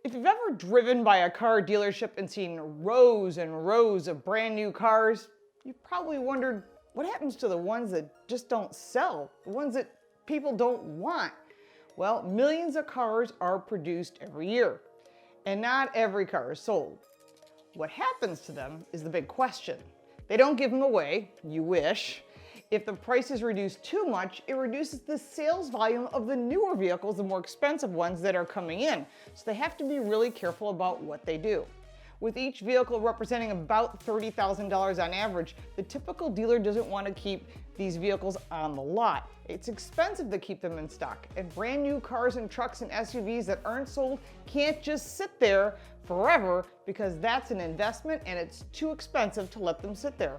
If you've ever driven by a car dealership and seen rows and rows of brand new cars, you've probably wondered what happens to the ones that just don't sell, the ones that people don't want. Well, millions of cars are produced every year, and not every car is sold. What happens to them is the big question. They don't give them away, you wish. If the price is reduced too much, it reduces the sales volume of the newer vehicles, the more expensive ones that are coming in. So they have to be really careful about what they do. With each vehicle representing about $30,000 on average, the typical dealer doesn't want to keep these vehicles on the lot. It's expensive to keep them in stock, and brand new cars and trucks and SUVs that aren't sold can't just sit there forever because that's an investment and it's too expensive to let them sit there.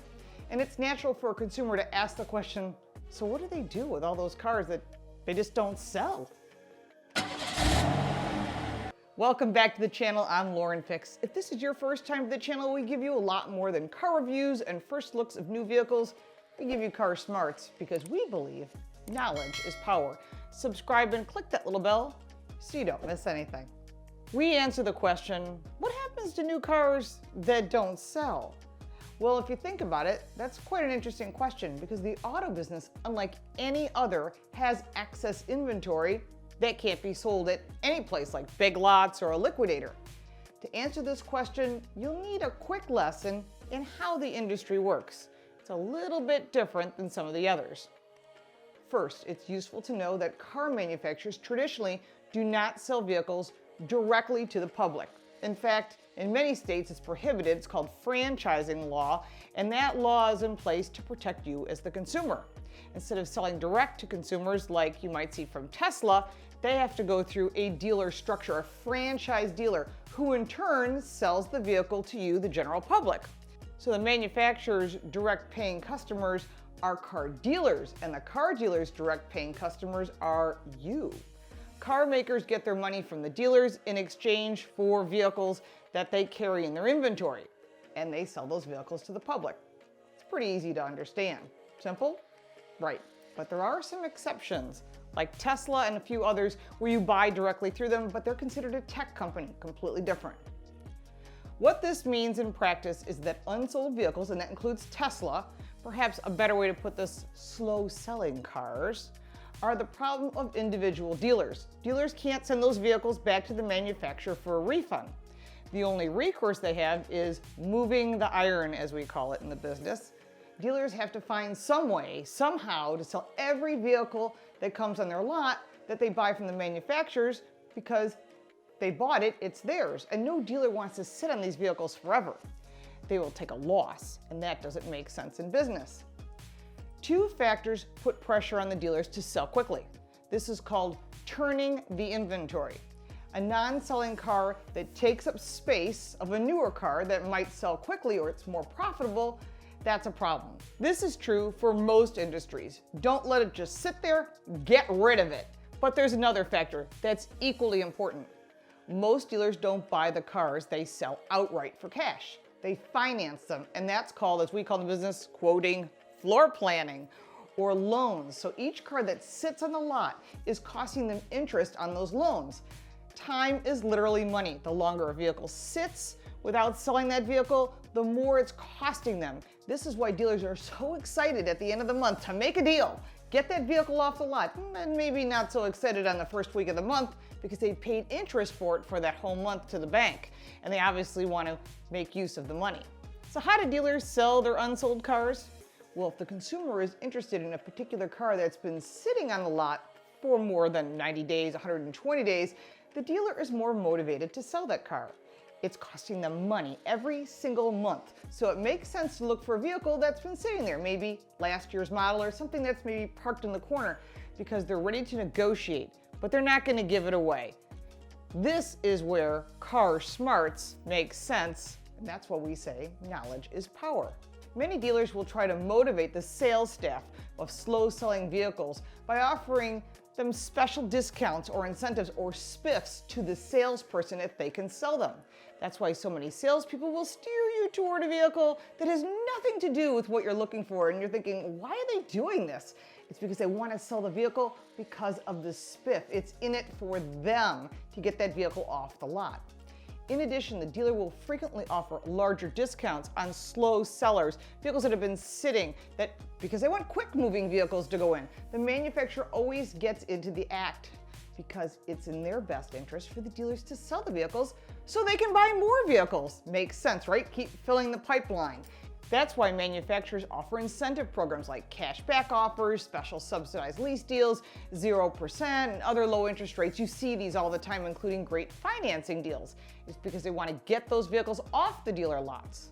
And it's natural for a consumer to ask the question, so what do they do with all those cars that they just don't sell? Welcome back to the channel. I'm Lauren Fix. If this is your first time to the channel, we give you a lot more than car reviews and first looks of new vehicles. We give you car smarts because we believe knowledge is power. Subscribe and click that little bell so you don't miss anything. We answer the question, what happens to new cars that don't sell? Well, if you think about it, that's quite an interesting question because the auto business, unlike any other, has excess inventory that can't be sold at any place like Big Lots or a liquidator. To answer this question, you'll need a quick lesson in how the industry works. It's a little bit different than some of the others. First, it's useful to know that car manufacturers traditionally do not sell vehicles directly to the public. In fact, in many states it's prohibited. It's called franchising law, and that law is in place to protect you as the consumer. Instead of selling direct to consumers like you might see from Tesla, they have to go through a dealer structure, a franchise dealer, who in turn sells the vehicle to you, the general public. So the manufacturer's direct paying customers are car dealers, and the car dealer's direct paying customers are you. Car makers get their money from the dealers in exchange for vehicles that they carry in their inventory, and they sell those vehicles to the public. It's pretty easy to understand. Simple? Right. But there are some exceptions, like Tesla and a few others where you buy directly through them, but they're considered a tech company, completely different. What this means in practice is that unsold vehicles, and that includes Tesla, perhaps a better way to put this, slow-selling cars, are the problem of individual dealers. Dealers can't send those vehicles back to the manufacturer for a refund. The only recourse they have is moving the iron, as we call it in the business. Dealers have to find some way, somehow, to sell every vehicle that comes on their lot that they buy from the manufacturers because they bought it, it's theirs. And no dealer wants to sit on these vehicles forever. They will take a loss, and that doesn't make sense in business. Two factors put pressure on the dealers to sell quickly. This is called turning the inventory. A non-selling car that takes up space of a newer car that might sell quickly or it's more profitable, that's a problem. This is true for most industries. Don't let it just sit there, get rid of it. But there's another factor that's equally important. Most dealers don't buy the cars they sell outright for cash. They finance them, and that's called, as we call in the business, quoting, floor planning, or loans. So each car that sits on the lot is costing them interest on those loans. Time is literally money. The longer a vehicle sits without selling that vehicle, the more it's costing them. This is why dealers are so excited at the end of the month to make a deal, get that vehicle off the lot, and maybe not so excited on the first week of the month because they paid interest for it for that whole month to the bank, and they obviously want to make use of the money. So how do dealers sell their unsold cars? Well, if the consumer is interested in a particular car that's been sitting on the lot for more than 90 days, 120 days, the dealer is more motivated to sell that car. It's costing them money every single month. So it makes sense to look for a vehicle that's been sitting there, maybe last year's model or something that's maybe parked in the corner because they're ready to negotiate, but they're not going to give it away. This is where car smarts make sense, and that's what we say knowledge is power. Many dealers will try to motivate the sales staff of slow-selling vehicles by offering them special discounts or incentives or spiffs to the salesperson if they can sell them. That's why so many salespeople will steer you toward a vehicle that has nothing to do with what you're looking for, and you're thinking, why are they doing this? It's because they want to sell the vehicle because of the spiff. It's in it for them to get that vehicle off the lot. In addition, the dealer will frequently offer larger discounts on slow sellers, vehicles that have been sitting, that because they want quick moving vehicles to go in. The manufacturer always gets into the act because it's in their best interest for the dealers to sell the vehicles so they can buy more vehicles. Makes sense, right? Keep filling the pipeline. That's why manufacturers offer incentive programs like cashback offers, special subsidized lease deals, 0%, and other low interest rates. You see these all the time, including great financing deals. It's because they want to get those vehicles off the dealer lots.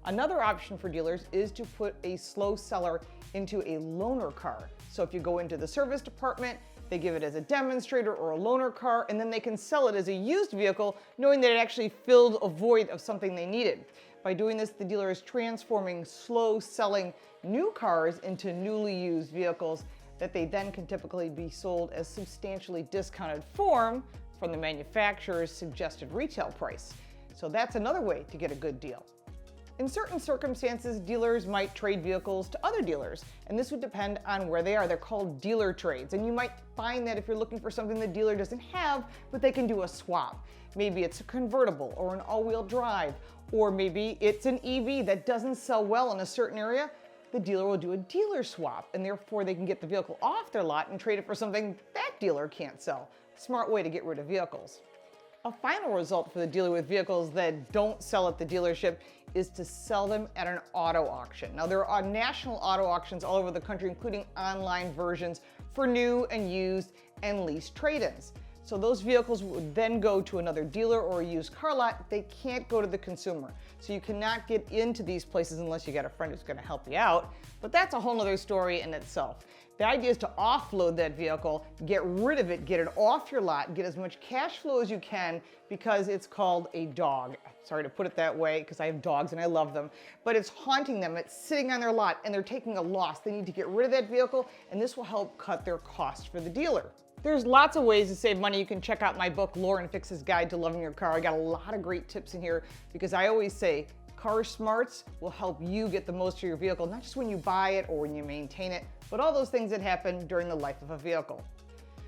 Another option for dealers is to put a slow seller into a loaner car. So if you go into the service department, they give it as a demonstrator or a loaner car, and then they can sell it as a used vehicle, knowing that it actually filled a void of something they needed. By doing this, the dealer is transforming slow-selling new cars into newly used vehicles that they then can typically be sold as substantially discounted form from the manufacturer's suggested retail price. So that's another way to get a good deal. In certain circumstances, dealers might trade vehicles to other dealers, and this would depend on where they are. They're called dealer trades, and you might find that if you're looking for something the dealer doesn't have, but they can do a swap. Maybe it's a convertible or an all-wheel drive, or maybe it's an EV that doesn't sell well in a certain area. The dealer will do a dealer swap, and therefore they can get the vehicle off their lot and trade it for something that dealer can't sell. Smart way to get rid of vehicles. A final result for the dealer with vehicles that don't sell at the dealership is to sell them at an auto auction. Now, there are national auto auctions all over the country, including online versions for new and used and leased trade-ins. So those vehicles would then go to another dealer or a used car lot. They can't go to the consumer. So you cannot get into these places unless you got a friend who's going to help you out. But that's a whole nother story in itself. The idea is to offload that vehicle, get rid of it, get it off your lot, get as much cash flow as you can, because it's called a dog. Sorry to put it that way, because I have dogs and I love them, but it's haunting them. It's sitting on their lot and they're taking a loss. They need to get rid of that vehicle, and this will help cut their cost for the dealer. There's lots of ways to save money. You can check out my book, Lauren Fix's Guide to Loving Your Car. I got a lot of great tips in here because I always say car smarts will help you get the most of your vehicle, not just when you buy it or when you maintain it, but all those things that happen during the life of a vehicle.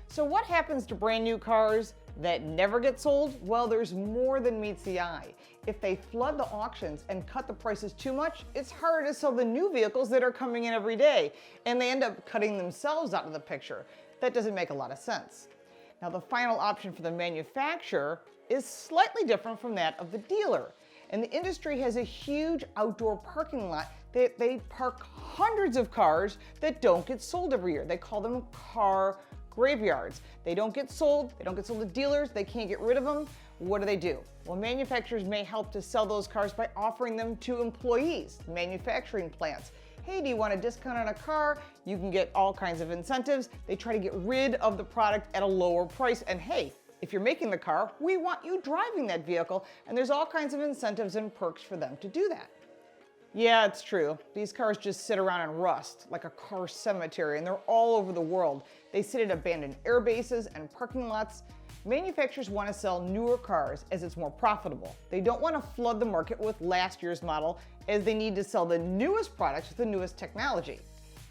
So what happens to brand new cars that never get sold? Well, there's more than meets the eye. If they flood the auctions and cut the prices too much, it's harder to sell the new vehicles that are coming in every day, and they end up cutting themselves out of the picture. That doesn't make a lot of sense. Now, the final option for the manufacturer is slightly different from that of the dealer. And the industry has a huge outdoor parking lot that they park hundreds of cars that don't get sold every year. They call them car graveyards. They don't get sold to dealers, they can't get rid of them. What do? Well, manufacturers may help to sell those cars by offering them to employees, manufacturing plants. Hey, do you want a discount on a car? You can get all kinds of incentives. They try to get rid of the product at a lower price. And hey, if you're making the car, we want you driving that vehicle. And there's all kinds of incentives and perks for them to do that. Yeah, it's true. These cars just sit around and rust like a car cemetery, and they're all over the world. They sit at abandoned air bases and parking lots. Manufacturers want to sell newer cars as it's more profitable. They don't want to flood the market with last year's model, as they need to sell the newest products with the newest technology.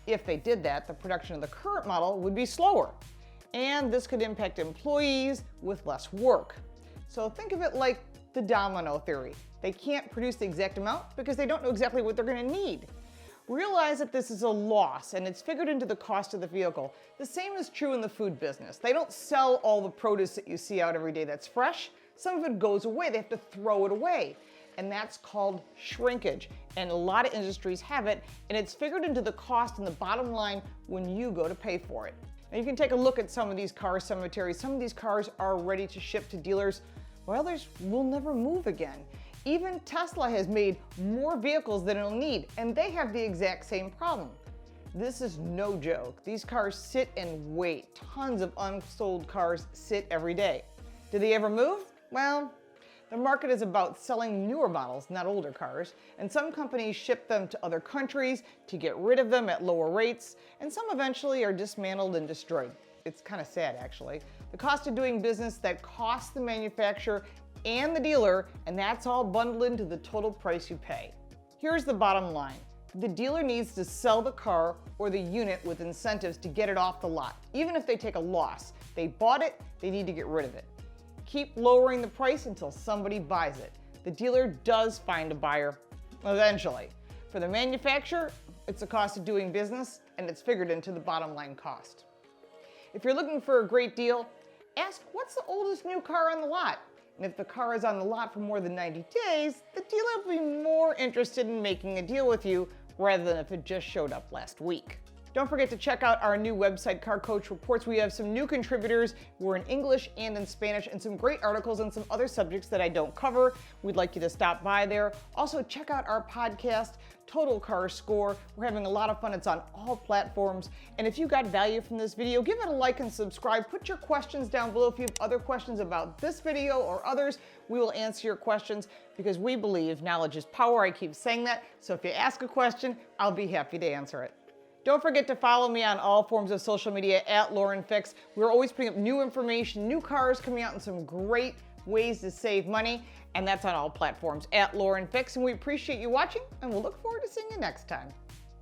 If they did that, the production of the current model would be slower, and this could impact employees with less work. So think of it like the domino theory. They can't produce the exact amount because they don't know exactly what they're going to need. Realize that this is a loss and it's figured into the cost of the vehicle. The same is true in the food business. They don't sell all the produce that you see out every day that's fresh. Some of it goes away. They have to throw it away. And that's called shrinkage. And a lot of industries have it, and it's figured into the cost and the bottom line when you go to pay for it. Now you can take a look at some of these car cemeteries. Some of these cars are ready to ship to dealers, while others will never move again. Even Tesla has made more vehicles than it'll need, and they have the exact same problem. This is no joke. These cars sit and wait. Tons of unsold cars sit every day. Do they ever move? Well, the market is about selling newer models, not older cars, and some companies ship them to other countries to get rid of them at lower rates, and some eventually are dismantled and destroyed. It's kind of sad, actually. The cost of doing business that costs the manufacturer and the dealer, and that's all bundled into the total price you pay. Here's the bottom line. The dealer needs to sell the car or the unit with incentives to get it off the lot. Even if they take a loss, they bought it, they need to get rid of it. Keep lowering the price until somebody buys it. The dealer does find a buyer eventually. For the manufacturer, it's the cost of doing business, and it's figured into the bottom line cost. If you're looking for a great deal, ask what's the oldest new car on the lot? And if the car is on the lot for more than 90 days, the dealer will be more interested in making a deal with you rather than if it just showed up last week. Don't forget to check out our new website, Car Coach Reports. We have some new contributors. We're in English and in Spanish, and some great articles on some other subjects that I don't cover. We'd like you to stop by there. Also, check out our podcast, Total Car Score. We're having a lot of fun. It's on all platforms. And if you got value from this video, give it a like and subscribe. Put your questions down below. If you have other questions about this video or others, we will answer your questions because we believe knowledge is power. I keep saying that. So if you ask a question, I'll be happy to answer it. Don't forget to follow me on all forms of social media at Lauren Fix. We're always putting up new information, new cars coming out, and some great ways to save money. And that's on all platforms at Lauren Fix. And we appreciate you watching, and we'll look forward to seeing you next time.